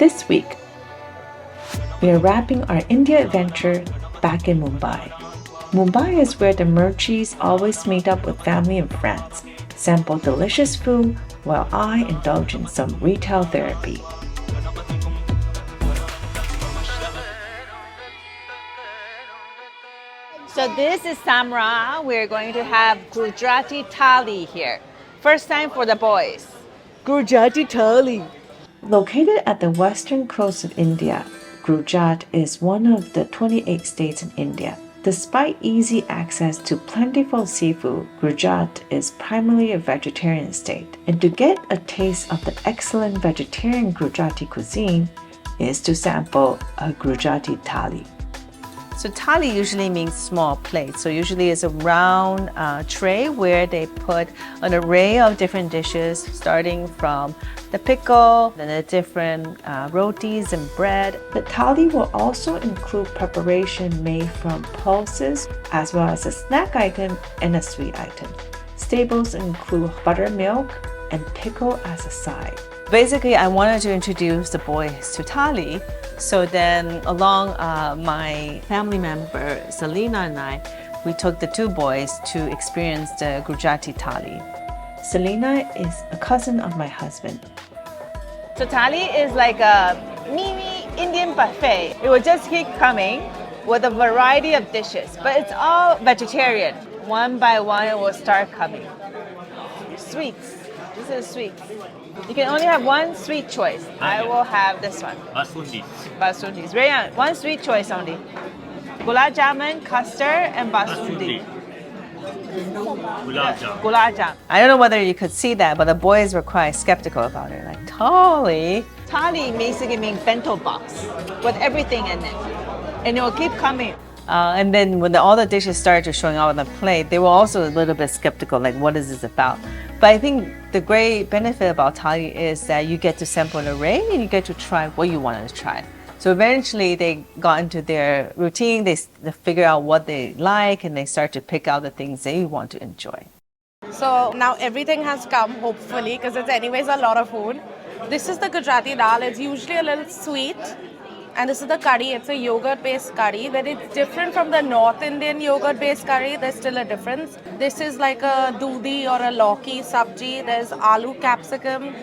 This week, we are wrapping our India adventure back in Mumbai. Mumbai is where the Murchis always meet up with family and friends, sample delicious food while I indulge in some retail therapy. So this is Samra. We're going to have Gujarathi Thali here. First time for the boys. Gujarathi Thali. Located at the western coast of India, Gujarat is one of the 28 states in India. Despite easy access to plentiful seafood, Gujarat is primarily a vegetarian state. And to get a taste of the excellent vegetarian Gujarati cuisine is to sample a Gujarathi Thali. So thali usually means small plate. So usually it's a round tray where they put an array of different dishes, starting from the pickle, then the different rotis and bread. The thali will also include preparation made from pulses, as well as a snack item and a sweet item. Staples include buttermilk and pickle as a side. Basically, I wanted to introduce the boys to thali. So then along my family member, Selena and I, we took the two boys to experience the Gujarathi Thali. Selena is a cousin of my husband. So Thali is like a mini Indian buffet. It will just keep coming with a variety of dishes, but it's all vegetarian. One by one, it will start coming. Sweets. This is sweets. You can only have one sweet choice. I will have this one. Basundi. Basundi. It's very young. One sweet choice only. Gulab jamun, custard, and basundi. Gulab jam. Gulab jam. I don't know whether you could see that, but the boys were quite skeptical about it. Like, Thali? Thali basically means bento box with everything in it. And it will keep coming. And then when all the dishes started showing up on the plate, they were also a little bit skeptical, like, what is this about? But I think the great benefit about thali is that you get to sample an array and you get to try what you wanted to try. So eventually they got into their routine, they figure out what they like, and they start to pick out the things they want to enjoy. So now everything has come, hopefully, because it's anyways a lot of food. This is the Gujarati dal. It's usually a little sweet. And this is the curry. It's a yogurt-based curry, but it's different from the North Indian yogurt-based curry. There's still a difference. This is like a doodhi or a lauki sabji. There's aloo capsicum.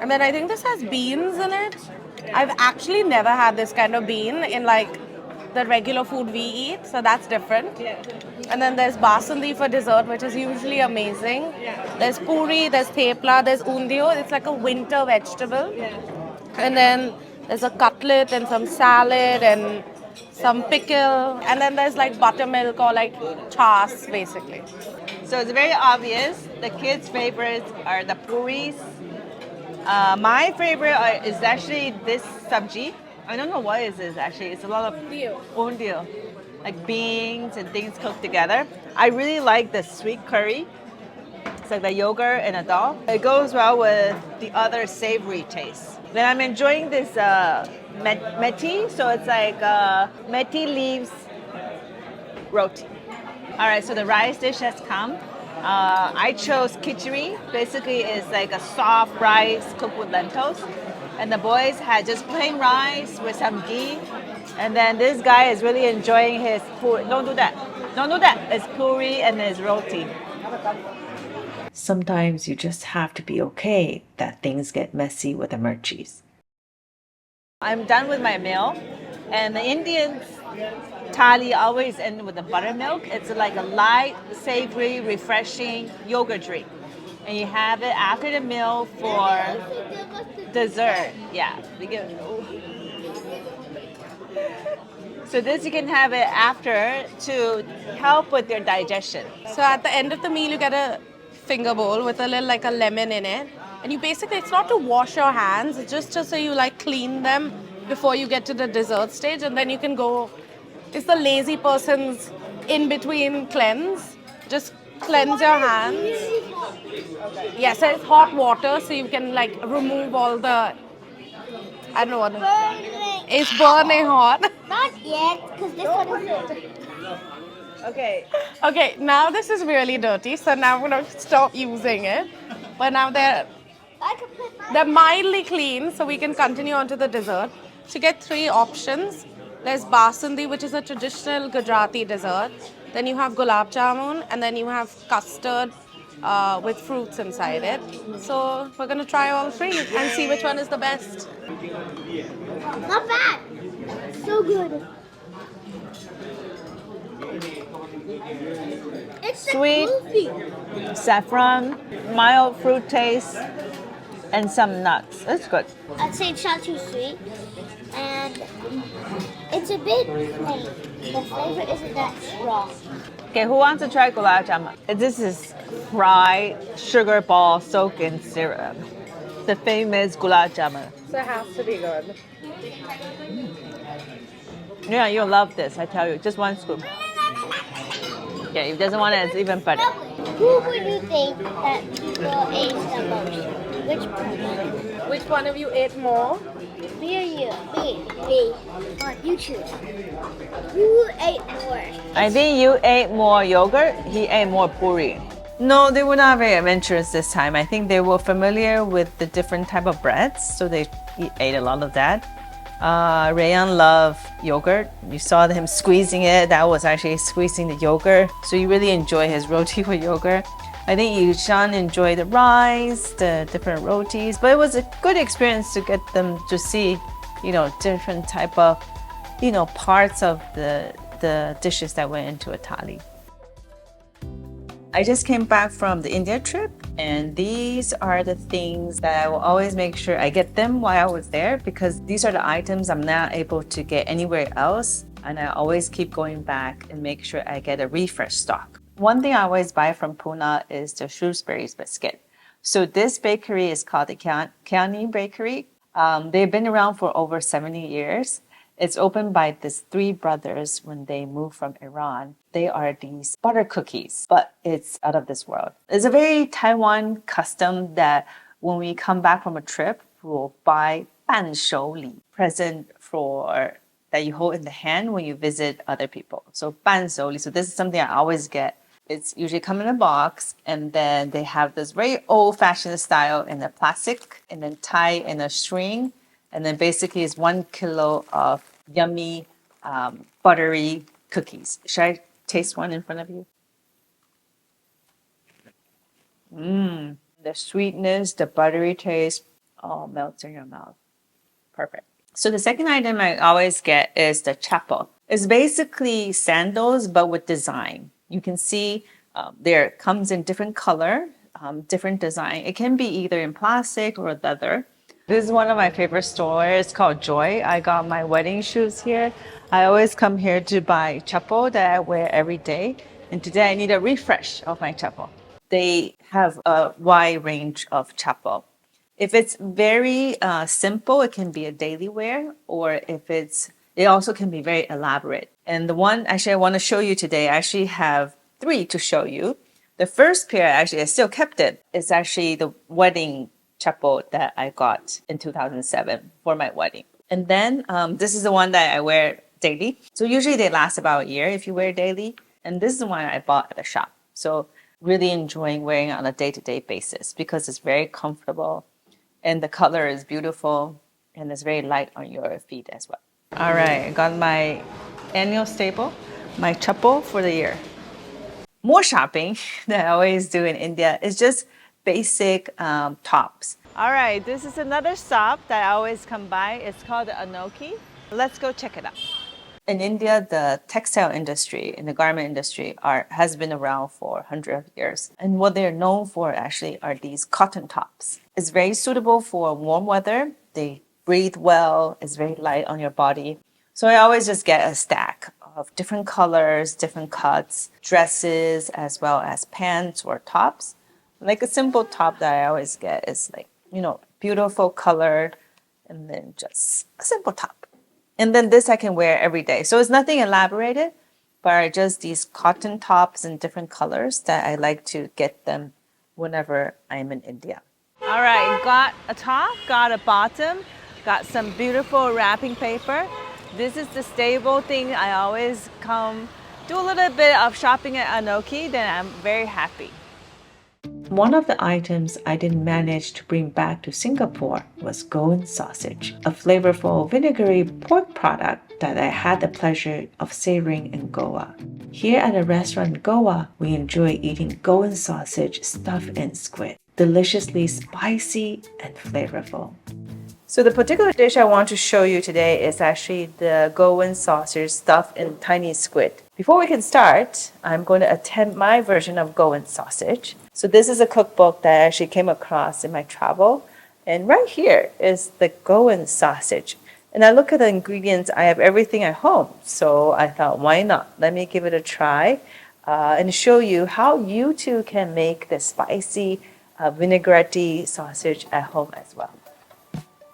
And then I think this has beans in it. I've actually never had this kind of bean in like the regular food we eat, so that's different. Yeah. And then there's basundi for dessert, which is usually amazing. Yeah. There's puri, there's thepla, there's undio. It's like a winter vegetable. Yeah. And then there's a cutlet and some salad and some pickle. And then there's like buttermilk or like chas, basically. So it's very obvious. The kids' favorites are the puris. My favorite is actually this sabji. I don't know what it is actually. It's a lot of undio, like beans and things cooked together. I really like the sweet curry. It's like the yogurt and a dal. It goes well with the other savory taste. Then I'm enjoying this methi. So it's like methi leaves roti. All right, so the rice dish has come. I chose khichdi. Basically, it's like a soft rice cooked with lentils. And the boys had just plain rice with some ghee. And then this guy is really enjoying his puri. Don't do that. Don't do that. It's puri and his roti. Sometimes you just have to be okay that things get messy with the Murchis. I'm done with my meal. And the Indian thali always end with the buttermilk. It's like a light, savory, refreshing yogurt drink. And you have it after the meal for dessert. Yeah. So this you can have it after to help with your digestion. So at the end of the meal, you get a finger bowl with a little like a lemon in it. And you basically, it's not to wash your hands, it's just so you like clean them before you get to the dessert stage. And then you can go, it's the lazy person's in-between cleanse. Just cleanse your hands. Yeah, so it's hot water, so you can like remove all the, I don't know what it's burning hot. Not yet, because this one is Okay, now this is really dirty, so now I'm going to stop using it. But now they're They're mildly clean, so we can continue on to the dessert. So you get three options. There's basundi, which is a traditional Gujarati dessert. Then you have gulab jamun, and then you have custard with fruits inside it. So we're gonna try all three and see which one is the best. Not bad. So good. It's Sweet. Saffron, mild fruit taste, and some nuts. It's good. I'd say it's not too sweet, and it's a bit plain. The flavor isn't that strong. Okay, who wants to try gulab jamun? This is fried sugar ball soaked in syrup. The famous gulab jamun. So it has to be good. Yeah, you'll love this, I tell you. Just one scoop. Okay, if doesn't want it, it's even better. Who would you think that people ate the most? Which person? Which one of you ate more? Me or you? Me. Come on, you choose. Who ate more? I think you ate more yogurt, he ate more puri. No, they were not very adventurous this time. I think they were familiar with the different type of breads, so they ate a lot of that. Rayan loved yogurt. You saw him squeezing it. That was actually squeezing the yogurt. So you really enjoy his roti with yogurt. I think Yushan enjoyed the rice, the different rotis, but it was a good experience to get them to see, different type of, parts of the dishes that went into a thali. I just came back from the India trip, and these are the things that I will always make sure I get them while I was there, because these are the items I'm not able to get anywhere else, and I always keep going back and make sure I get a refresh stock. One thing I always buy from Pune is the Shrewsbury's biscuit. So this bakery is called the Kiani Bakery. They've been around for over 70 years. It's opened by these three brothers when they moved from Iran. They are these butter cookies, but it's out of this world. It's a very Taiwan custom that when we come back from a trip, we'll buy 伴手礼, present for that you hold in the hand when you visit other people. So 伴手礼. So this is something I always get. It's usually come in a box, and then they have this very old-fashioned style in the plastic, and then tie in a string. And then basically it's 1 kilo of yummy, buttery cookies. Should I taste one in front of you? The sweetness, the buttery taste, all melts in your mouth. Perfect. So the second item I always get is the chapo. It's basically sandals, but with design. You can see there comes in different color, different design. It can be either in plastic or leather. This is one of my favorite stores. It's called Joy. I got my wedding shoes here. I always come here to buy chapo that I wear every day. And today I need a refresh of my chapo. They have a wide range of chapo. If it's very simple, it can be a daily wear, or if it also can be very elaborate. And the one actually I want to show you today, I actually have 3 to show you. The first pair, actually, I still kept it. It's actually the wedding chapo that I got in 2007 for my wedding. And then this is the one that I wear daily. So usually they last about a year if you wear daily. And this is the one I bought at the shop. So really enjoying wearing it on a day-to-day basis because it's very comfortable and the color is beautiful and it's very light on your feet as well. All right, I got my annual staple, my chapo for the year. More shopping that I always do in India is just basic tops. All right, this is another shop that I always come by. It's called the Anoki. Let's go check it out. In India, the textile industry and the garment industry has been around for hundreds of years. And what they're known for actually are these cotton tops. It's very suitable for warm weather. They breathe well. It's very light on your body. So I always just get a stack of different colors, different cuts, dresses, as well as pants or tops. Like a simple top that I always get is like, beautiful color and then just a simple top. And then this I can wear every day. So it's nothing elaborated, but are just these cotton tops in different colors that I like to get them whenever I'm in India. All right, got a top, got a bottom, got some beautiful wrapping paper. This is the stable thing. I always come do a little bit of shopping at Anoki, then I'm very happy. One of the items I didn't manage to bring back to Singapore was Goan sausage, a flavorful vinegary pork product that I had the pleasure of savoring in Goa. Here at a restaurant in Goa, we enjoy eating Goan sausage stuffed in squid, deliciously spicy and flavorful. So the particular dish I want to show you today is actually the Goan sausage stuffed in tiny squid. Before we can start, I'm going to attempt my version of Goan sausage. So this is a cookbook that I actually came across in my travel. And right here is the Goan sausage. And I look at the ingredients, I have everything at home. So I thought, why not? Let me give it a try and show you how you too can make the spicy vinaigrette sausage at home as well.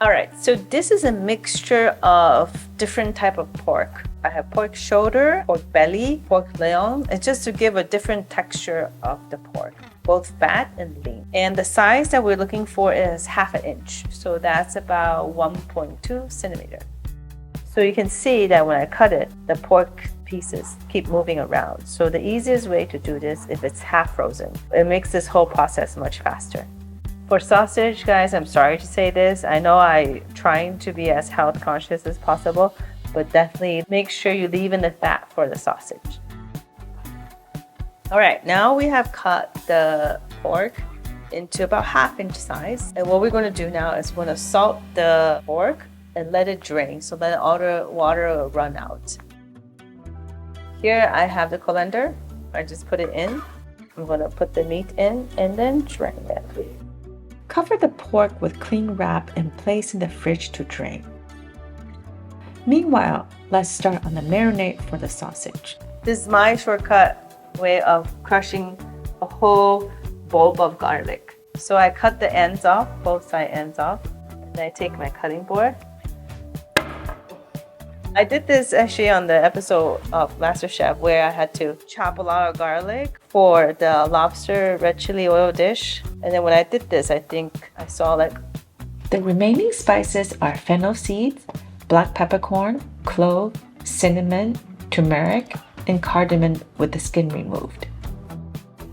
All right, so this is a mixture of different type of pork. I have pork shoulder, pork belly, pork loin. It's just to give a different texture of the pork, both fat and lean. And the size that we're looking for is 1/2 inch. So that's about 1.2 centimeter. So you can see that when I cut it, the pork pieces keep moving around. So the easiest way to do this, if it's half frozen, it makes this whole process much faster. For sausage, guys, I'm sorry to say this. I know I'm trying to be as health conscious as possible, but definitely make sure you leave in the fat for the sausage. All right, now we have cut the pork into about 1/2 inch size. And what we're going to do now is we're going to salt the pork and let it drain. So let all the water run out. Here I have the colander. I just put it in. I'm going to put the meat in and then drain it. Cover the pork with cling wrap and place in the fridge to drain. Meanwhile, let's start on the marinade for the sausage. This is my shortcut way of crushing a whole bulb of garlic. So I cut the ends off, both side ends off, and I take my cutting board. I did this actually on the episode of MasterChef where I had to chop a lot of garlic for the lobster red chili oil dish. And then when I did this, I think I saw like... The remaining spices are fennel seeds, black peppercorn, clove, cinnamon, turmeric, and cardamom with the skin removed.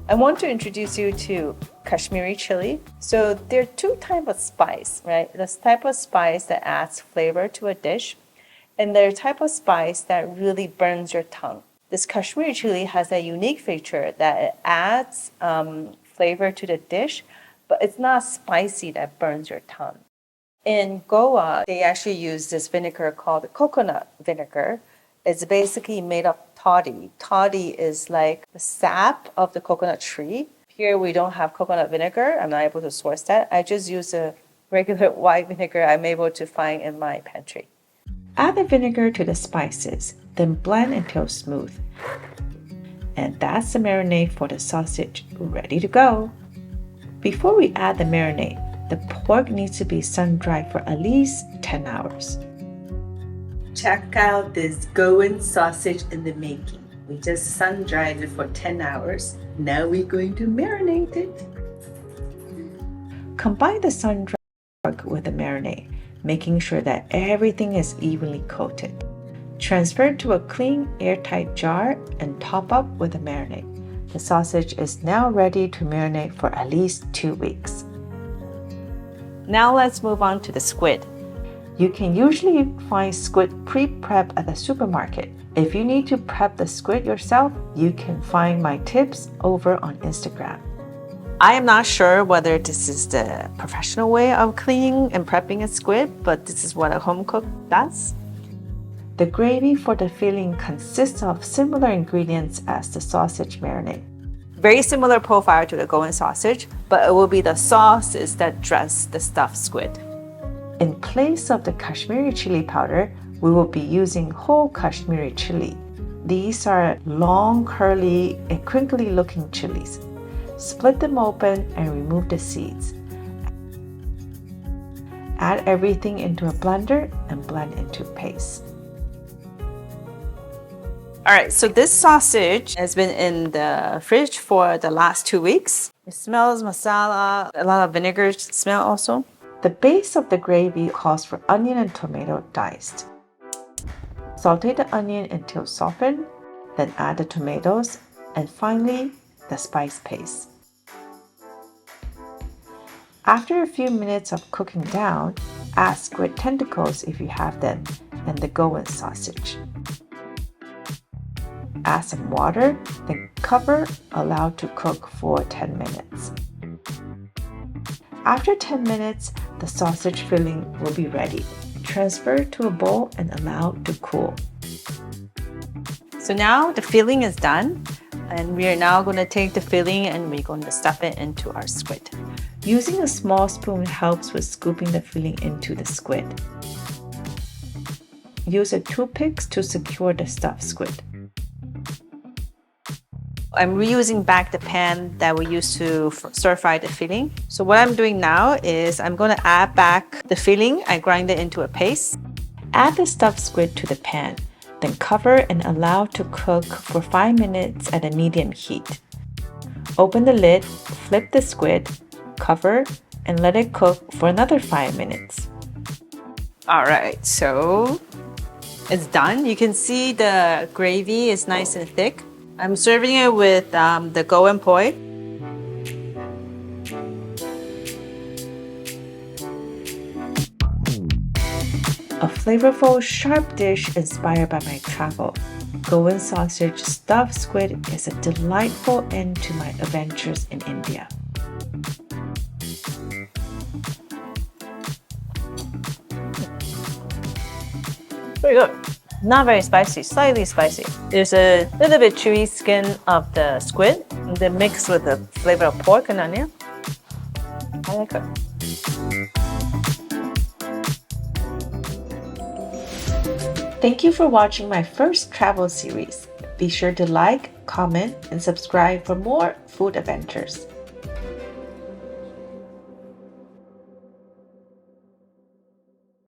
I want to introduce you to Kashmiri chili. So there are two types of spice, right? This type of spice that adds flavor to a dish, and there's a type of spice that really burns your tongue. This Kashmiri chili has a unique feature that it adds flavor to the dish, but it's not spicy that burns your tongue. In Goa, they actually use this vinegar called coconut vinegar. It's basically made of toddy. Toddy is like the sap of the coconut tree. Here we don't have coconut vinegar. I'm not able to source that. I just use a regular white vinegar I'm able to find in my pantry. Add the vinegar to the spices, then blend until smooth. And that's the marinade for the sausage ready to go. Before we add the marinade, the pork needs to be sun-dried for at least 10 hours. Check out this Goan sausage in the making. We just sun-dried it for 10 hours. Now we're going to marinate it. Combine the sun-dried pork with the marinade, making sure that everything is evenly coated. Transfer to a clean, airtight jar and top up with the marinade. The sausage is now ready to marinate for at least 2 weeks. Now let's move on to the squid. You can usually find squid pre-prep at the supermarket. If you need to prep the squid yourself, you can find my tips over on Instagram. I am not sure whether this is the professional way of cleaning and prepping a squid, but this is what a home cook does. The gravy for the filling consists of similar ingredients as the sausage marinade. Very similar profile to the Goan sausage, but it will be the sauces that dress the stuffed squid. In place of the Kashmiri chili powder, we will be using whole Kashmiri chili. These are long, curly, and crinkly looking chilies. Split them open and remove the seeds. Add everything into a blender and blend into paste. All right, so this sausage has been in the fridge for the last 2 weeks. It smells masala, a lot of vinegar smell also. The base of the gravy calls for onion and tomato diced. Saute the onion until softened, then add the tomatoes, and finally, the spice paste. After a few minutes of cooking down, add squid tentacles if you have them and the Goan sausage. Add some water, then cover, allow to cook for 10 minutes. After 10 minutes, the sausage filling will be ready. Transfer to a bowl and allow to cool. So now the filling is done, and we are now going to take the filling and we're going to stuff it into our squid. Using a small spoon helps with scooping the filling into the squid. Use a toothpick to secure the stuffed squid. I'm reusing back the pan that we used to stir fry the filling. So what I'm doing now is I'm going to add back the filling. I grind it into a paste. Add the stuffed squid to the pan, then cover and allow to cook for 5 minutes at a medium heat. Open the lid, flip the squid, cover, and let it cook for another 5 minutes. All right, so it's done. You can see the gravy is nice and thick. I'm serving it with the Goan Pune. A flavorful, sharp dish inspired by my travel. Goan sausage stuffed squid is a delightful end to my adventures in India. Pretty good. Not very spicy, slightly spicy. There's a little bit chewy skin of the squid, and then mixed with the flavor of pork and onion. I like it. Thank you for watching my first travel series. Be sure to like, comment, and subscribe for more food adventures.